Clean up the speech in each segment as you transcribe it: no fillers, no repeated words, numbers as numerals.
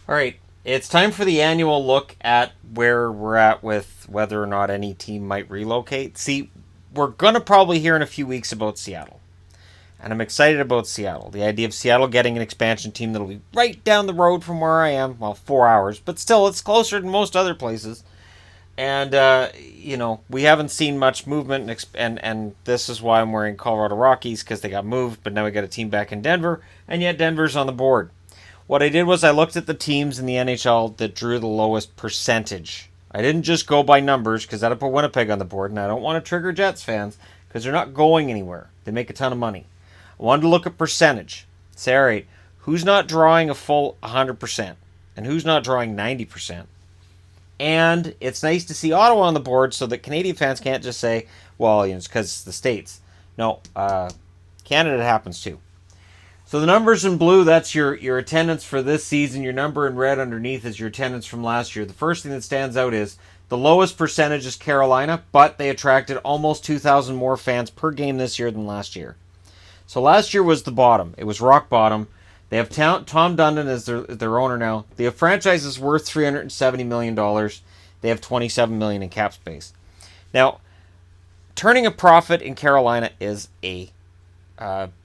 All right, it's time for the annual look at where we're at with whether or not any team might relocate. See, we're going to probably hear in a few weeks about Seattle. And I'm excited about Seattle. The idea of Seattle getting an expansion team that'll be right down the road from where I am. Well, 4 hours, but still, it's closer than most other places. And, we haven't seen much movement, and this is why I'm wearing Colorado Rockies, because they got moved, but now we got a team back in Denver, and yet Denver's on the board. What I did was I looked at the teams in the NHL that drew the lowest percentage. I didn't just go by numbers, because that'd put Winnipeg on the board, and I don't want to trigger Jets fans, because they're not going anywhere. They make a ton of money. I wanted to look at percentage. Say, all right, who's not drawing a full 100%? And who's not drawing 90%? And it's nice to see Ottawa on the board so that Canadian fans can't just say, well, it's because it's the States. No, Canada happens too. So the numbers in blue, that's your attendance for this season. Your number in red underneath is your attendance from last year. The first thing that stands out is the lowest percentage is Carolina, but they attracted almost 2,000 more fans per game this year than last year. So last year was the bottom. It was rock bottom. They have Tom Dundon as their owner now. The franchise is worth $370 million. They have $27 million in cap space. Now, turning a profit in Carolina is a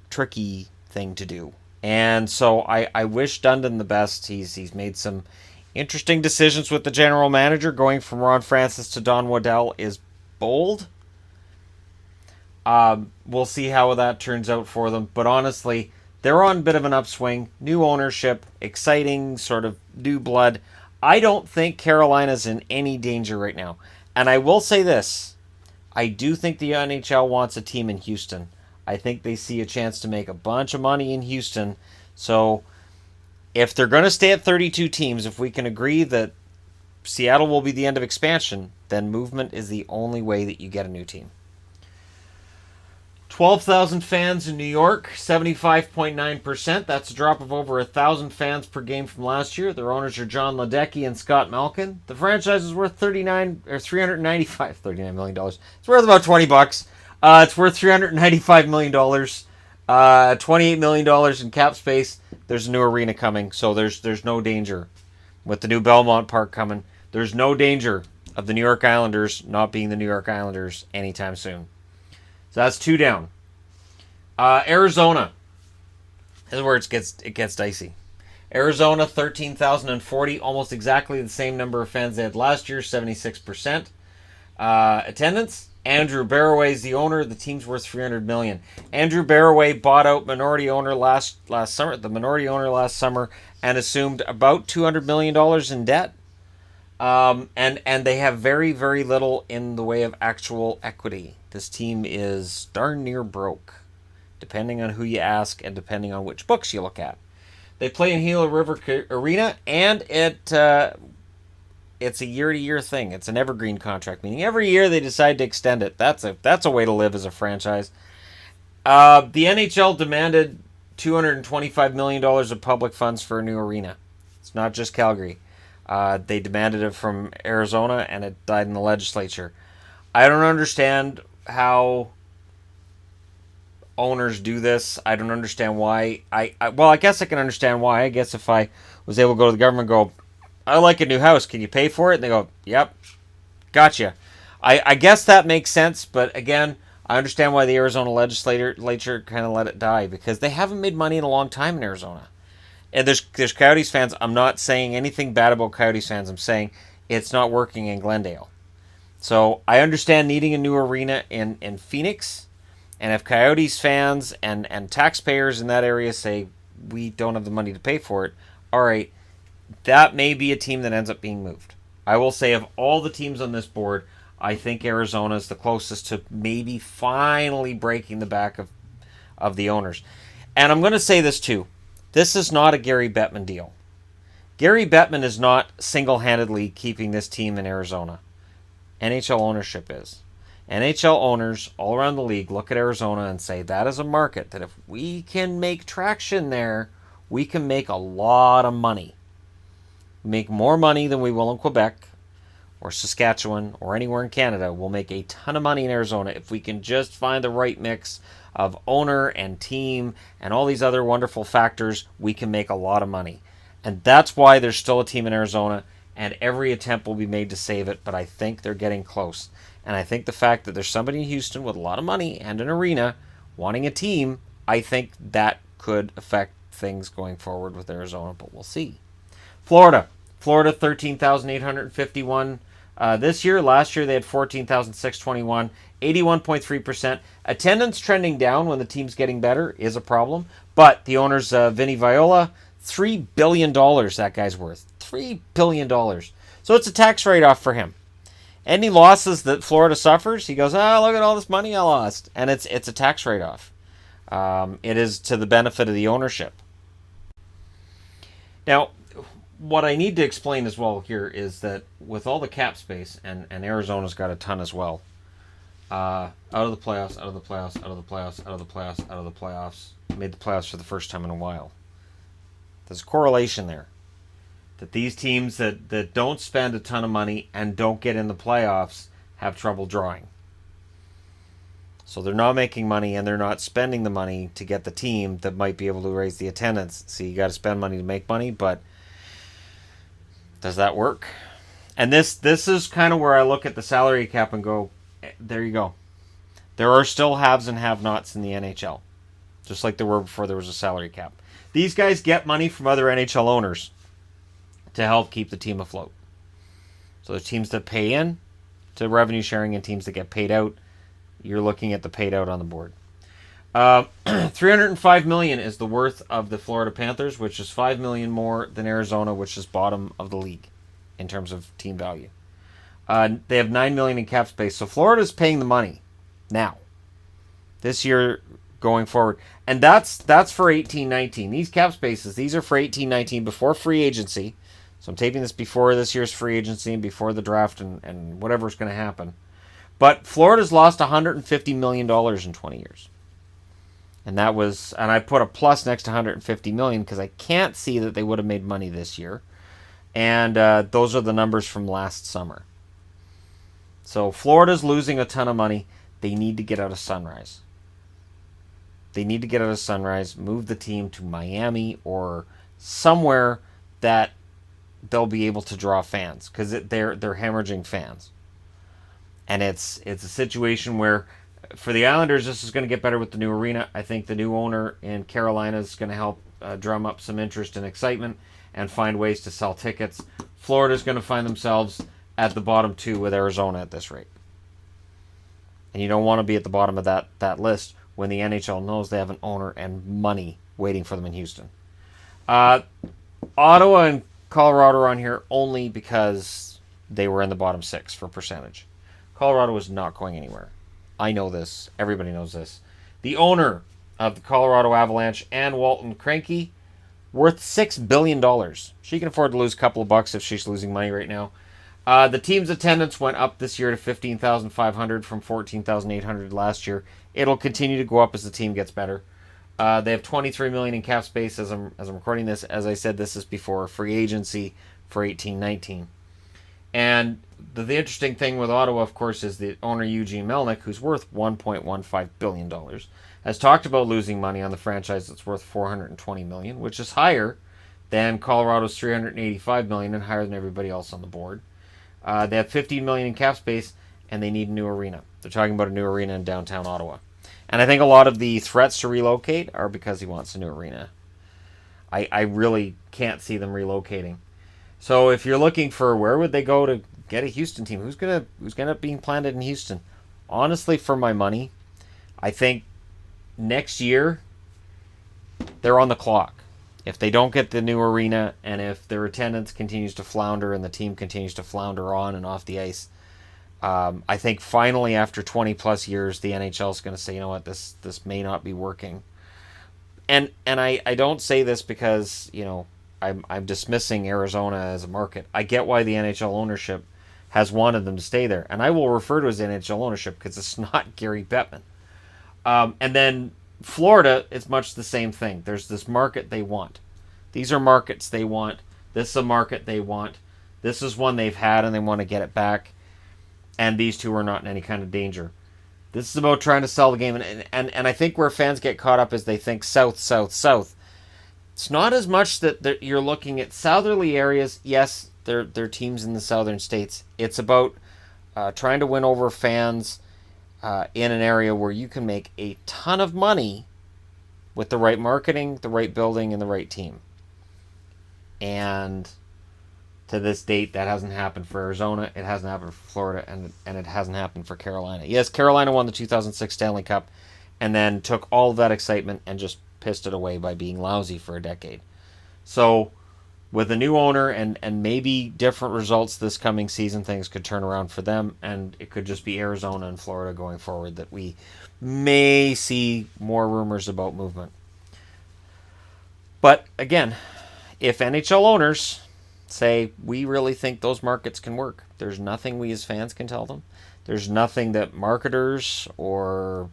tricky thing to do. And so I wish Dundon the best. He's made some interesting decisions with the general manager. Going from Ron Francis to Don Waddell is bold. We'll see how that turns out for them. But honestly, they're on a bit of an upswing. New ownership, exciting sort of new blood. I don't think Carolina's in any danger right now. And I will say this. I do think the NHL wants a team in Houston. I think they see a chance to make a bunch of money in Houston. So if they're going to stay at 32 teams, if we can agree that Seattle will be the end of expansion, then movement is the only way that you get a new team. 12,000 fans in New York, 75.9%. That's a drop of over 1,000 fans per game from last year. Their owners are John Ledecky and Scott Malkin. The franchise is worth $39 million. It's worth about $20. It's worth $395 million. $28 million in cap space. There's a new arena coming, so there's no danger. With the new Belmont Park coming, there's no danger of the New York Islanders not being the New York Islanders anytime soon. So that's two down. Arizona. This is where it gets dicey. Arizona, 13,040, almost exactly the same number of fans they had last year, 76%. Attendance. Andrew Barroway is the owner. The team's worth $300 million. Andrew Barroway bought out minority owner last summer. The minority owner last summer, and assumed about $200 million in debt. And they have very, very little in the way of actual equity. This team is darn near broke, depending on who you ask and depending on which books you look at. They play in Gila River Arena, and it's a year-to-year thing. It's an evergreen contract, meaning every year they decide to extend it. That's a way to live as a franchise. The NHL demanded $225 million of public funds for a new arena. It's not just Calgary. They demanded it from Arizona, and it died in the legislature. I don't understand how owners do this. I don't understand why. I guess I can understand why. I guess if I was able to go to the government and go, I like a new house, can you pay for it? And they go, yep, gotcha. I guess that makes sense, but again, I understand why the Arizona legislature kind of let it die, because they haven't made money in a long time in Arizona. And there's Coyotes fans. I'm not saying anything bad about Coyotes fans. I'm saying it's not working in Glendale. So I understand needing a new arena in Phoenix. And if Coyotes fans and taxpayers in that area say, we don't have the money to pay for it, all right, that may be a team that ends up being moved. I will say of all the teams on this board, I think Arizona is the closest to maybe finally breaking the back of the owners. And I'm going to say this too. This is not a Gary Bettman deal. Gary Bettman is not single-handedly keeping this team in Arizona. NHL ownership is. NHL owners all around the league look at Arizona and say, that is a market that if we can make traction there, we can make a lot of money. Make more money than we will in Quebec or Saskatchewan or anywhere in Canada. We'll make a ton of money in Arizona if we can just find the right mix of owner and team and all these other wonderful factors. We can make a lot of money. And that's why there's still a team in Arizona, and every attempt will be made to save it, but I think they're getting close. And I think the fact that there's somebody in Houston with a lot of money and an arena wanting a team, I think that could affect things going forward with Arizona, but we'll see. Florida. Florida, 13,851 this year. Last year, they had 14,621, 81.3%. Attendance trending down when the team's getting better is a problem, but the owner's Vinny Viola, $3 billion that guy's worth. $3 billion. So it's a tax write-off for him. Any losses that Florida suffers, he goes, oh, look at all this money I lost. And it's a tax write-off. It is to the benefit of the ownership. Now, what I need to explain as well here is that with all the cap space, and Arizona's got a ton as well, out of the playoffs, out of the playoffs, out of the playoffs, out of the playoffs, out of the playoffs, made the playoffs for the first time in a while. There's a correlation there. That these teams that don't spend a ton of money and don't get in the playoffs have trouble drawing. So they're not making money and they're not spending the money to get the team that might be able to raise the attendance. See, you got to spend money to make money, but does that work? And this is kind of where I look at the salary cap and go, there you go. There are still haves and have-nots in the NHL, just like there were before there was a salary cap. These guys get money from other NHL owners to help keep the team afloat. So there's teams that pay in to revenue sharing and teams that get paid out. You're looking at the paid out on the board. $305 million is the worth of the Florida Panthers, which is $5 million more than Arizona, which is bottom of the league in terms of team value. They have $9 million in cap space, so Florida's paying the money now, this year going forward, and that's for 18-19. These cap spaces, these are for 18-19 before free agency. So I'm taping this before this year's free agency and before the draft and whatever's going to happen. But Florida's lost $150 million in 20 years. And that was, and I put a plus next to $150 million because I can't see that they would have made money this year. And those are the numbers from last summer. So Florida's losing a ton of money. They need to get out of Sunrise. They need to get out of Sunrise, move the team to Miami or somewhere that they'll be able to draw fans because they're hemorrhaging fans. And it's a situation where for the Islanders, this is going to get better with the new arena. I think the new owner in Carolina is going to help drum up some interest and excitement and find ways to sell tickets. Florida's going to find themselves at the bottom two with Arizona at this rate. And you don't want to be at the bottom of that list when the NHL knows they have an owner and money waiting for them in Houston. Ottawa and Colorado are on here only because they were in the bottom six for percentage. Colorado is not going anywhere. I know this. Everybody knows this. The owner of the Colorado Avalanche, Ann Walton Cranky, worth $6 billion. She can afford to lose a couple of bucks if she's losing money right now. The team's attendance went up this year to 15,500 from 14,800 last year. It'll continue to go up as the team gets better. They have $23 million in cap space as I'm recording this. As I said, this is before free agency for 18-19. And the interesting thing with Ottawa, of course, is the owner Eugene Melnyk, who's worth $1.15 billion, has talked about losing money on the franchise that's worth $420 million, which is higher than Colorado's $385 million and higher than everybody else on the board. They have $15 million in cap space, and they need a new arena. They're talking about a new arena in downtown Ottawa. And I think a lot of the threats to relocate are because he wants a new arena. I really can't see them relocating. So if you're looking for where would they go to get a Houston team, who's gonna end up being planted in Houston? Honestly, for my money, I think next year they're on the clock. If they don't get the new arena and if their attendance continues to flounder and the team continues to flounder on and off the ice, I think finally after 20 plus years the NHL is going to say, you know what, this may not be working. And I don't say this because, you know, I'm dismissing Arizona as a market. I get why the NHL ownership has wanted them to stay there. And I will refer to it as NHL ownership because it's not Gary Bettman. And then Florida is much the same thing. There's this market they want. These are markets they want. This is a market they want. This is one they've had and they want to get it back. And these two are not in any kind of danger. This is about trying to sell the game. And I think where fans get caught up is they think south, south, south. It's not as much that you're looking at southerly areas. Yes, they're teams in the southern states. It's about trying to win over fans in an area where you can make a ton of money with the right marketing, the right building, and the right team. And to this date, that hasn't happened for Arizona. It hasn't happened for Florida, and it hasn't happened for Carolina. Yes, Carolina won the 2006 Stanley Cup and then took all of that excitement and just pissed it away by being lousy for a decade. So with a new owner and maybe different results this coming season, things could turn around for them, and it could just be Arizona and Florida going forward that we may see more rumors about movement. But again, if NHL owners say, we really think those markets can work, there's nothing we as fans can tell them. There's nothing that marketers or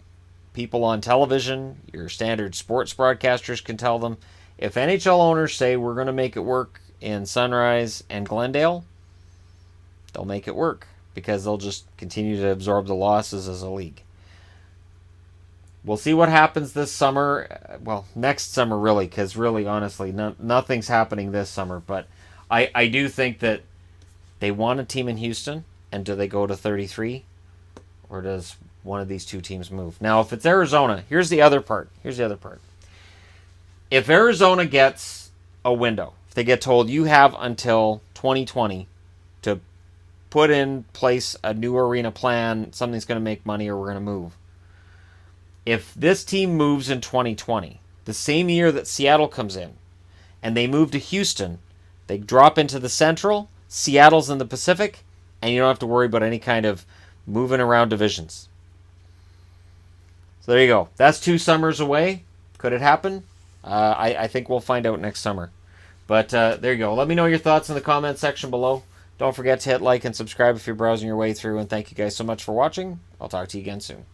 people on television, your standard sports broadcasters, can tell them. If NHL owners say we're going to make it work in Sunrise and Glendale, they'll make it work because they'll just continue to absorb the losses as a league. We'll see what happens this summer. Well, next summer, really, because really, honestly, nothing's happening this summer. But I do think that they want a team in Houston, and do they go to 33? Or does one of these two teams move? Now, if it's Arizona, here's the other part. If Arizona gets a window, if they get told you have until 2020 to put in place a new arena plan, something's going to make money, or we're going to move. If this team moves in 2020, the same year that Seattle comes in, and they move to Houston, they drop into the Central, Seattle's in the Pacific, and you don't have to worry about any kind of moving around divisions. So there you go. That's 2 summers away. Could it happen? I think we'll find out next summer. But there you go. Let me know your thoughts in the comment section below. Don't forget to hit like and subscribe if you're browsing your way through. And thank you guys so much for watching. I'll talk to you again soon.